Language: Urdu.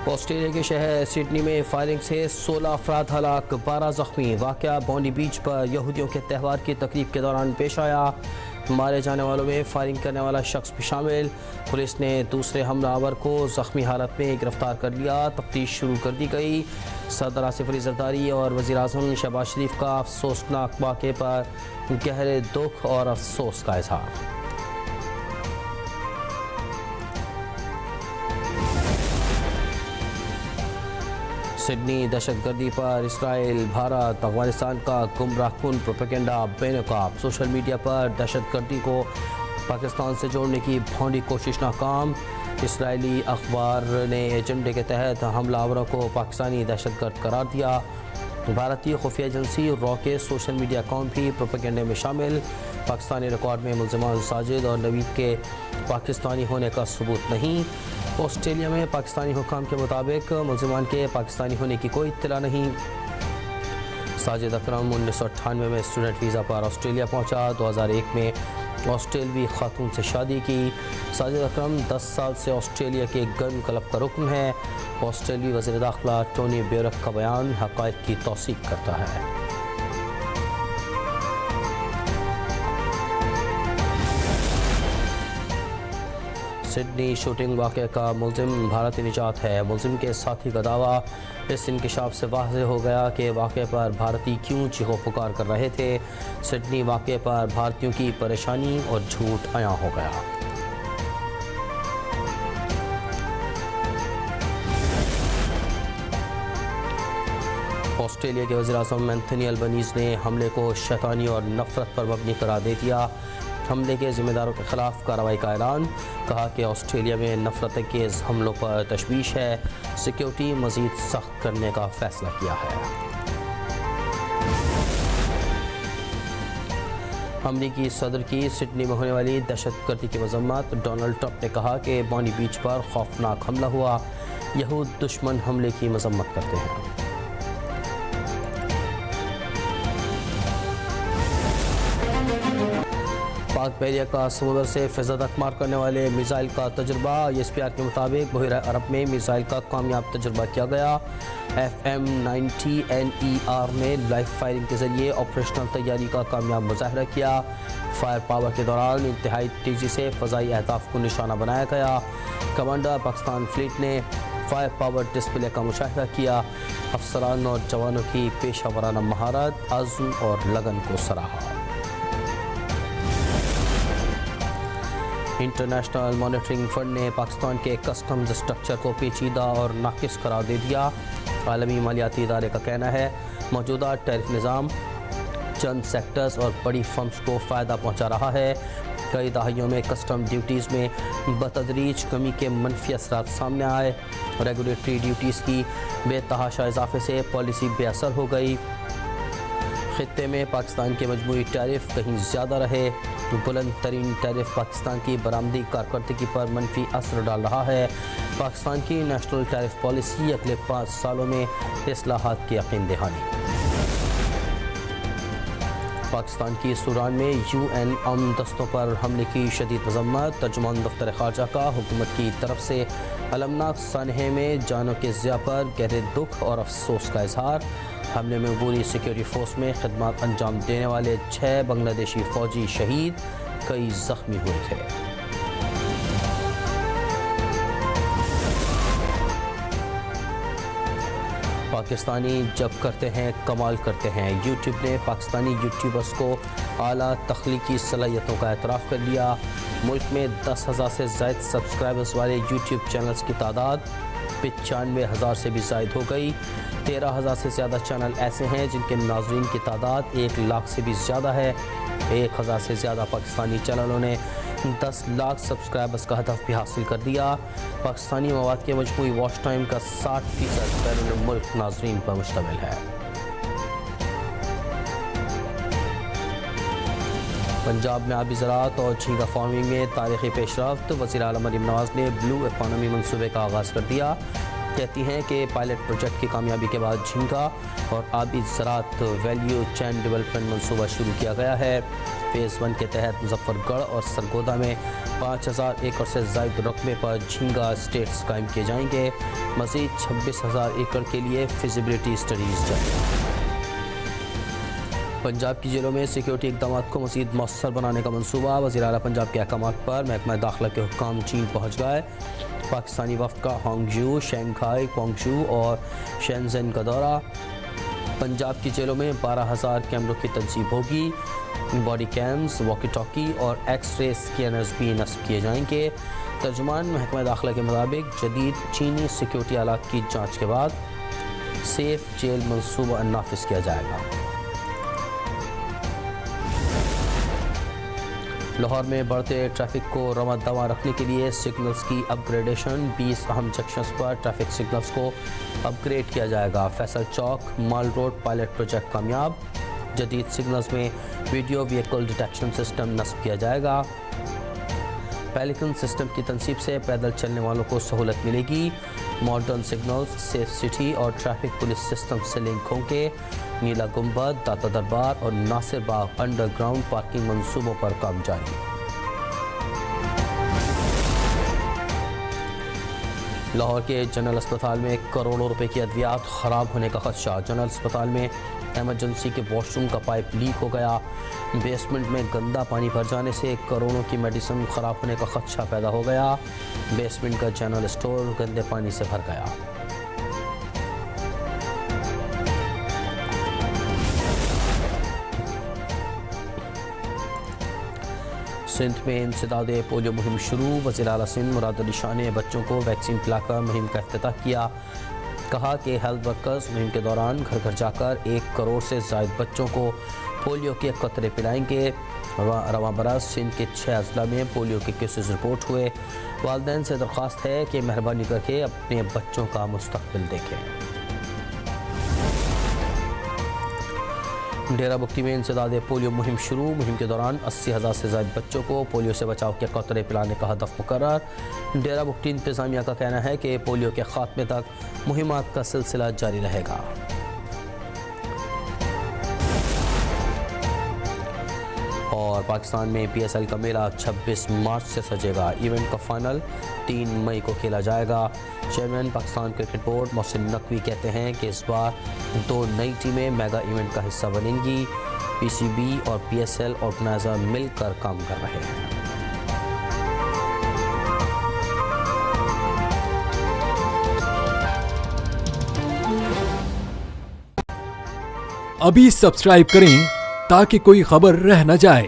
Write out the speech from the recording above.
آسٹریلیا کے شہر سڈنی میں فائرنگ سے 16 افراد ہلاک، 12 زخمی۔ واقعہ بونی بیچ پر یہودیوں کے تہوار کی تقریب کے دوران پیش آیا۔ مارے جانے والوں میں فائرنگ کرنے والا شخص بھی شامل۔ پولیس نے دوسرے حملہ آور کو زخمی حالت میں گرفتار کر لیا۔ تفتیش شروع کر دی گئی۔ صدر آصف علی زرداری اور وزیر اعظم شہباز شریف کا افسوسناک واقعے پر گہرے دکھ اور افسوس کا اظہار۔ سڈنی دہشت گردی پر اسرائیل بھارت افغانستان کا گمراہ کن پروپیگنڈا بے نقاب۔ سوشل میڈیا پر دہشت گردی کو پاکستان سے جوڑنے کی بھونڈی کوشش ناکام۔ اسرائیلی اخبار نے ایجنڈے کے تحت حملہ آوروں کو پاکستانی دہشت گرد قرار دیا۔ بھارتی خفیہ ایجنسی را کے سوشل میڈیا اکاؤنٹ بھی پروپیگنڈے میں شامل۔ پاکستانی ریکارڈ میں ملزمان ساجد اور نوید کے پاکستانی ہونے کا ثبوت نہیں۔ آسٹریلیا میں پاکستانی حکام کے مطابق ملزمان کے پاکستانی ہونے کی کوئی اطلاع نہیں۔ ساجد اکرم 1998 میں اسٹوڈنٹ ویزا پر آسٹریلیا پہنچا۔ 2001 میں آسٹریلوی خاتون سے شادی کی۔ ساجد اکرم 10 سال سے آسٹریلیا کے گن کلب کا رکن ہے۔ آسٹریلوی وزیر داخلہ ٹونی بیورک کا بیان حقائق کی توثیق کرتا ہے۔ سڈنی شوٹنگ واقعہ کا ملزم بھارتی نژاد ہے۔ ملزم کے ساتھی کا دعویٰ، اس انکشاف سے واضح ہو گیا کہ واقعے پر بھارتی کیوں چیخو پکار کر رہے تھے۔ سڈنی واقعے پر بھارتیوں کی پریشانی اور جھوٹ عیاں ہو گیا۔ آسٹریلیا کے وزیر اعظم اینتھنی البنیز نے حملے کو شیطانی اور نفرت پر مبنی قرار دے دیا۔ حملے کے ذمہ داروں کے خلاف کارروائی کا اعلان، کہا کہ آسٹریلیا میں نفرت انگیز حملوں پر تشویش ہے، سیکیورٹی مزید سخت کرنے کا فیصلہ کیا ہے۔ امریکی صدر کی سڈنی میں ہونے والی دہشت گردی کی مذمت۔ ڈونلڈ ٹرمپ نے کہا کہ بونی بیچ پر خوفناک حملہ ہوا، یہود دشمن حملے کی مذمت کرتے ہیں۔ پاک بحریہ کا سمندر سے فضا تک مار کرنے والے میزائل کا تجربہ۔ ESPR کے مطابق بحیرہ عرب میں میزائل کا کامیاب تجربہ کیا گیا۔ FM90NER نے لائیو فائرنگ کے ذریعے آپریشنل تیاری کا کامیاب مظاہرہ کیا۔ فائر پاور کے دوران انتہائی تیزی سے فضائی اہداف کو نشانہ بنایا گیا۔ کمانڈر پاکستان فلیٹ نے فائر پاور ڈسپلے کا مشاہدہ کیا۔ افسران اور جوانوں کی پیشہ ورانہ مہارت، عزم اور لگن کو سراہا۔ انٹرنیشنل مانیٹرنگ فنڈ نے پاکستان کے کسٹمز اسٹرکچر کو پیچیدہ اور ناقص قرار دے دیا۔ عالمی مالیاتی ادارے کا کہنا ہے موجودہ ٹیرف نظام چند سیکٹرز اور بڑی فرمز کو فائدہ پہنچا رہا ہے۔ کئی دہائیوں میں کسٹم ڈیوٹیز میں بتدریج کمی کے منفی اثرات سامنے آئے۔ ریگولیٹری ڈیوٹیز کی بے تحاشا اضافے سے پالیسی بے اثر ہو گئی۔ خطے میں پاکستان کے مجموعی ٹیرف کہیں زیادہ رہے۔ بلند ترین ٹیرف پاکستان کی برآمدی کارکردگی پر منفی اثر ڈال رہا ہے۔ پاکستان کی نیشنل ٹیرف پالیسی اگلے 5 سالوں میں اصلاحات کی یقین دہانی۔ پاکستان کی سوران میں UN امن دستوں پر حملے کی شدید مذمت۔ ترجمان دفتر خارجہ کا حکومت کی طرف سے المناک سانحے میں جانوں کے ضیاع پر گہرے دکھ اور افسوس کا اظہار۔ حملے میں عبوری سیکیورٹی فورس میں خدمات انجام دینے والے 6 بنگلہ دیشی فوجی شہید، کئی زخمی ہوئے تھے۔ پاکستانی جب کرتے ہیں کمال کرتے ہیں۔ یوٹیوب نے پاکستانی یوٹیوبرز کو اعلیٰ تخلیقی صلاحیتوں کا اعتراف کر لیا۔ ملک میں 10,000 سے زائد سبسکرائبرز والے یوٹیوب چینلز کی تعداد 95,000 سے بھی زائد ہو گئی۔ 13,000 سے زیادہ چینل ایسے ہیں جن کے ناظرین کی تعداد 1 لاکھ سے بھی زیادہ ہے۔ 1,000 سے زیادہ پاکستانی چینلوں نے 10 لاکھ سبسکرائبرز کا ہدف بھی حاصل کر دیا۔ پاکستانی مواد کے مجموعی واچ ٹائم کا 60% بیرون ملک ناظرین پر مشتمل ہے۔ پنجاب میں آبی زراعت اور جھینگا فارمنگ میں تاریخی پیش رفت۔ وزیر اعلیٰ مریم نواز نے بلو اکانومی منصوبے کا آغاز کر دیا۔ کہتی ہیں کہ پائلٹ پروجیکٹ کی کامیابی کے بعد جھینگا اور آبی زراعت ویلیو چین ڈیولپمنٹ منصوبہ شروع کیا گیا ہے۔ فیز 1 کے تحت مظفر گڑھ اور سرگودا میں 5000 ایکڑ سے زائد رقبے پر جھینگا اسٹیٹس قائم کیے جائیں گے۔ مزید 26,000 ایکڑ کے لیے فیزیبلٹی اسٹڈیز جاری۔ پنجاب کی جیلوں میں سیکیورٹی اقدامات کو مزید مؤثر بنانے کا منصوبہ۔ وزیر اعلیٰ پنجاب کے احکامات پر محکمہ داخلہ کے حکام چین پہنچ گئے۔ پاکستانی وفد کا ہانگجو، شنگھائی، کوانگچو اور شینزن کا دورہ۔ پنجاب کی جیلوں میں 12,000 کیمروں کی تنصیب ہوگی۔ باڈی کیمز، واکی ٹاکی اور ایکس رے اسکینرز بھی نصب کیے جائیں گے۔ ترجمان محکمہ داخلہ کے مطابق جدید چینی سیکیورٹی آلات کی جانچ کے بعد سیف جیل منصوبہ نافذ کیا جائے گا۔ لاہور میں بڑھتے ٹریفک کو رواں دواں رکھنے کے لیے سگنلز کی اپ گریڈیشن۔ 20 اہم جنکشنز پر ٹریفک سگنلز کو اپ گریڈ کیا جائے گا۔ فیصل چوک مال روڈ پائلٹ پروجیکٹ کامیاب۔ جدید سگنلز میں ویڈیو ویکل ڈیٹیکشن سسٹم نصب کیا جائے گا۔ پیلیکن سسٹم کی تنصیب سے پیدل چلنے والوں کو سہولت ملے گی۔ ماڈرن سگنلز سیف سٹی اور ٹریفک پولیس سسٹم سے لنک ہوں گے۔ نیلا گنبد، داتا دربار اور ناصر باغ انڈر گراؤنڈ پارکنگ منصوبوں پر کام جاری۔ لاہور کے جنرل اسپتال میں کروڑوں روپے کی ادویات خراب ہونے کا خدشہ۔ جنرل اسپتال میں ایمرجنسی کے واش روم کا پائپ لیک ہو گیا۔ بیسمنٹ میں گندا پانی بھر جانے سے کروڑوں کی میڈیسن خراب ہونے کا خدشہ پیدا ہو گیا۔ بیسمنٹ کا جنرل اسٹور گندے پانی سے بھر گیا۔ سندھ میں انسداد پولیو مہم شروع۔ وزیر اعلیٰ سندھ مراد علی شاہ نے بچوں کو ویکسین پلا کر مہم کا افتتاح کیا۔ کہا کہ ہیلتھ ورکرز مہم کے دوران گھر گھر جا کر 1 کروڑ سے زائد بچوں کو پولیو کے قطرے پلائیں گے۔ رواں برس سندھ کے 6 اضلاع میں پولیو کے کیسز رپورٹ ہوئے۔ والدین سے درخواست ہے کہ مہربانی کر کے اپنے بچوں کا مستقبل دیکھیں۔ ڈیرہ بگٹی میں انسداد پولیو مہم شروع۔ مہم کے دوران 80,000 سے زائد بچوں کو پولیو سے بچاؤ کے قطرے پلانے کا ہدف مقرر۔ ڈیرہ بگٹی انتظامیہ کا کہنا ہے کہ پولیو کے خاتمے تک مہمات کا سلسلہ جاری رہے گا۔ اور پاکستان میں پی ایس ایل کا میلہ 26 مارچ سے سجے گا۔ ایونٹ کا فائنل 3 مئی کو کھیلا جائے گا۔ Chairman Pakistan cricket board Mohsin Naqvi کہتے ہیں کہ اس بار 2 نئی ٹیمیں میگا ایونٹ کا حصہ بنیں گی۔ پی سی بی اور پی ایس ایل آرگنائزر مل کر کام کر رہے ہیں۔ ابھی سبسکرائب کریں تاکہ کوئی خبر رہ نہ جائے۔